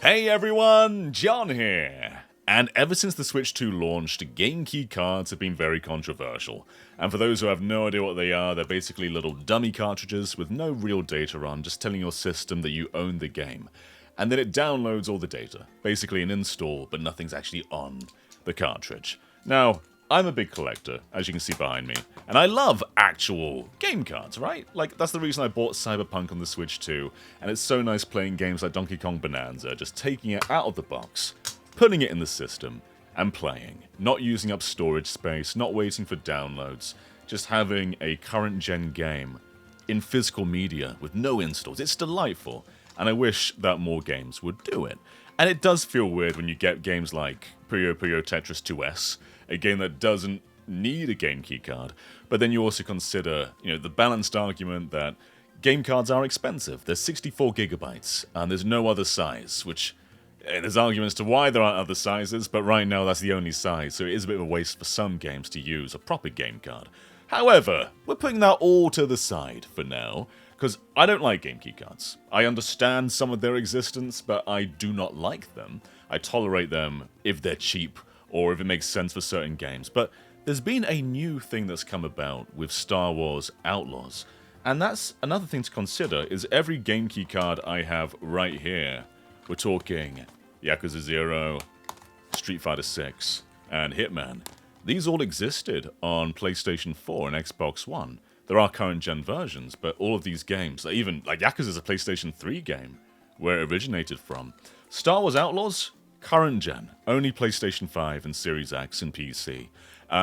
Hey everyone, John here! And ever since the Switch 2 launched, game key cards have been very controversial. And for those who have no idea what they are, they're basically little dummy cartridges with no real data on, just telling your system that you own the game. And then it downloads all the data, basically an install, but nothing's actually on the cartridge. Now, I'm a big collector, as you can see behind me, and I love actual game cards, right? Like, that's the reason I bought Cyberpunk on the Switch 2, and it's so nice playing games like Donkey Kong Bonanza, just taking it out of the box, putting it in the system, and playing. Not using up storage space, not waiting for downloads, just having a current-gen game in physical media with no installs. It's delightful, and I wish that more games would do it. And it does feel weird when you get games like Puyo Puyo Tetris 2S, a game that doesn't need a game key card, but then you also consider, the balanced argument that game cards are expensive. They're 64 gigabytes, and there's no other size, which there's arguments to why there aren't other sizes, but right now that's the only size, so it is a bit of a waste for some games to use a proper game card. However, we're putting that all to the side for now, because I don't like game key cards. I understand some of their existence, but I do not like them. I tolerate them if they're cheap, or if it makes sense for certain games. But there's been a new thing that's come about with Star Wars Outlaws. And that's another thing to consider, is every game key card I have right here, we're talking Yakuza 0, Street Fighter 6, and Hitman. These all existed on PlayStation 4 and Xbox One. There are current-gen versions, but all of these games, even like Yakuza is a PlayStation 3 game, where it originated from. Star Wars Outlaws? Current gen, only PlayStation 5 and Series X and PC.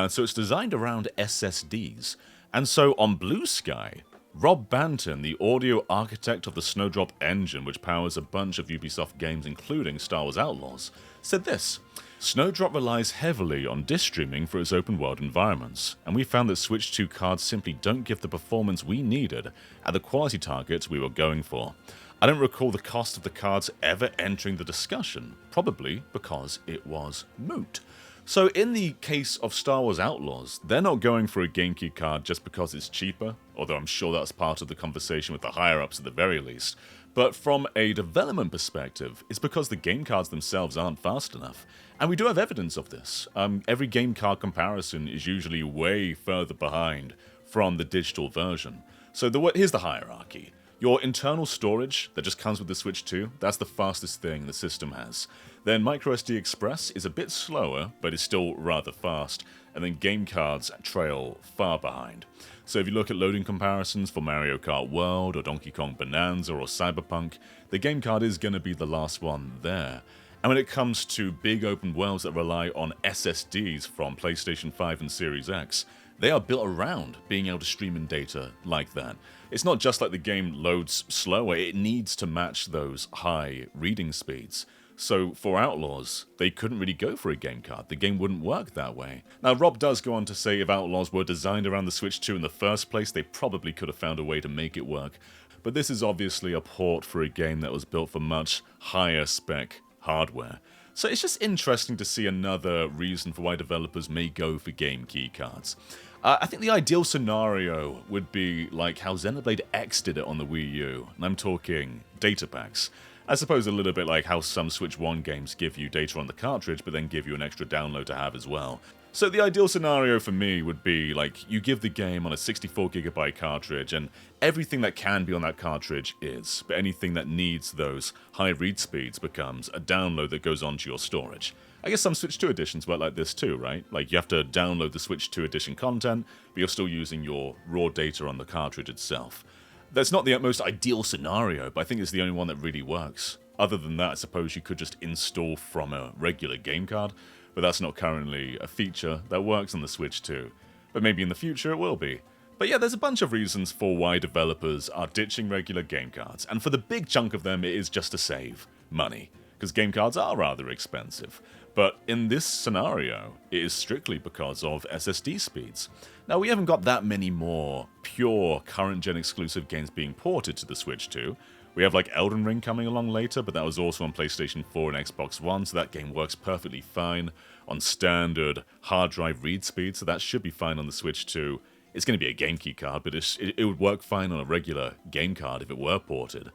So it's designed around SSDs. And so on Bluesky, Rob Banton, the audio architect of the Snowdrop engine, which powers a bunch of Ubisoft games including Star Wars Outlaws, said this: Snowdrop relies heavily on disk streaming for its open world environments, and we found that Switch 2 cards simply don't give the performance we needed at the quality targets we were going for. I don't recall the cost of the cards ever entering the discussion, probably because it was moot. So in the case of Star Wars Outlaws, they're not going for a GameCube card just because it's cheaper, although I'm sure that's part of the conversation with the higher-ups at the very least. But from a development perspective, it's because the game cards themselves aren't fast enough. And we do have evidence of this. Every game card comparison is usually way further behind from the digital version. So here's the hierarchy. Your internal storage that just comes with the Switch 2, that's the fastest thing the system has. Then microSD Express is a bit slower, but is still rather fast. And then game cards trail far behind. So if you look at loading comparisons for Mario Kart World or Donkey Kong Bonanza or Cyberpunk, the game card is going to be the last one there. And when it comes to big open worlds that rely on SSDs from PlayStation 5 and Series X, they are built around being able to stream in data like that. It's not just like the game loads slower, it needs to match those high reading speeds. So for Outlaws, they couldn't really go for a game card. The game wouldn't work that way. Now, Rob does go on to say if Outlaws were designed around the Switch 2 in the first place, they probably could have found a way to make it work. But this is obviously a port for a game that was built for much higher spec hardware. So it's just interesting to see another reason for why developers may go for game key cards. I think the ideal scenario would be like how Xenoblade X did it on the Wii U, and I'm talking data packs. I suppose a little bit like how some Switch 1 games give you data on the cartridge, but then give you an extra download to have as well. So the ideal scenario for me would be like you give the game on a 64GB cartridge, and everything that can be on that cartridge is, but anything that needs those high read speeds becomes a download that goes onto your storage. I guess some Switch 2 editions work like this too, right? Like you have to download the Switch 2 edition content, but you're still using your raw data on the cartridge itself. That's not the most ideal scenario, but I think it's the only one that really works. Other than that, I suppose you could just install from a regular game card, but that's not currently a feature that works on the Switch 2. But maybe in the future it will be. But yeah, there's a bunch of reasons for why developers are ditching regular game cards, and for the big chunk of them it is just to save money, because game cards are rather expensive. But in this scenario, it is strictly because of SSD speeds. Now, we haven't got that many more pure current-gen exclusive games being ported to the Switch 2. We have like Elden Ring coming along later, but that was also on PlayStation 4 and Xbox One, so that game works perfectly fine on standard hard drive read speed, so that should be fine on the Switch 2. It's going to be a game key card, but it would work fine on a regular game card if it were ported.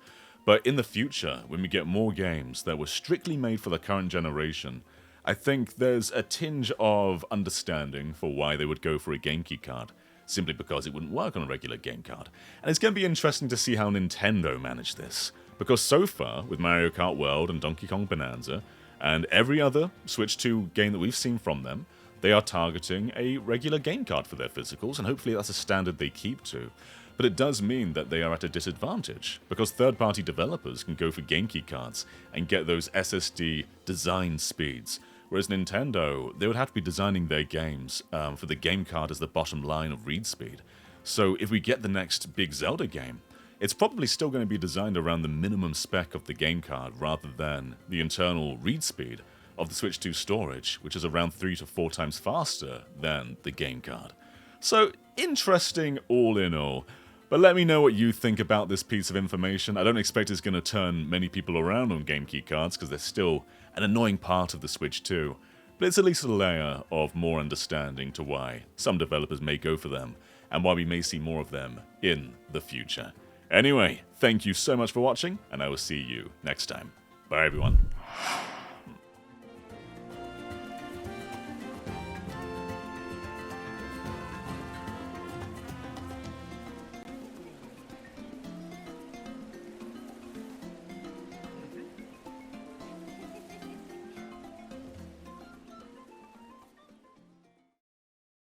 But in the future, when we get more games that were strictly made for the current generation, I think there's a tinge of understanding for why they would go for a game key card, simply because it wouldn't work on a regular game card. And it's going to be interesting to see how Nintendo managed this, because so far, with Mario Kart World and Donkey Kong Bonanza, and every other Switch 2 game that we've seen from them, they are targeting a regular game card for their physicals, and hopefully that's a standard they keep to. But it does mean that they are at a disadvantage, because third-party developers can go for game key cards and get those SSD design speeds, whereas Nintendo, they would have to be designing their games for the game card as the bottom line of read speed. So if we get the next big Zelda game, it's probably still going to be designed around the minimum spec of the game card rather than the internal read speed of the Switch 2 storage, which is around 3 to 4 times faster than the game card. So, interesting all in all. But let me know what you think about this piece of information. I don't expect it's going to turn many people around on game key cards because they're still an annoying part of the Switch 2. But it's at least a layer of more understanding to why some developers may go for them and why we may see more of them in the future. Anyway, thank you so much for watching, and I will see you next time. Bye everyone.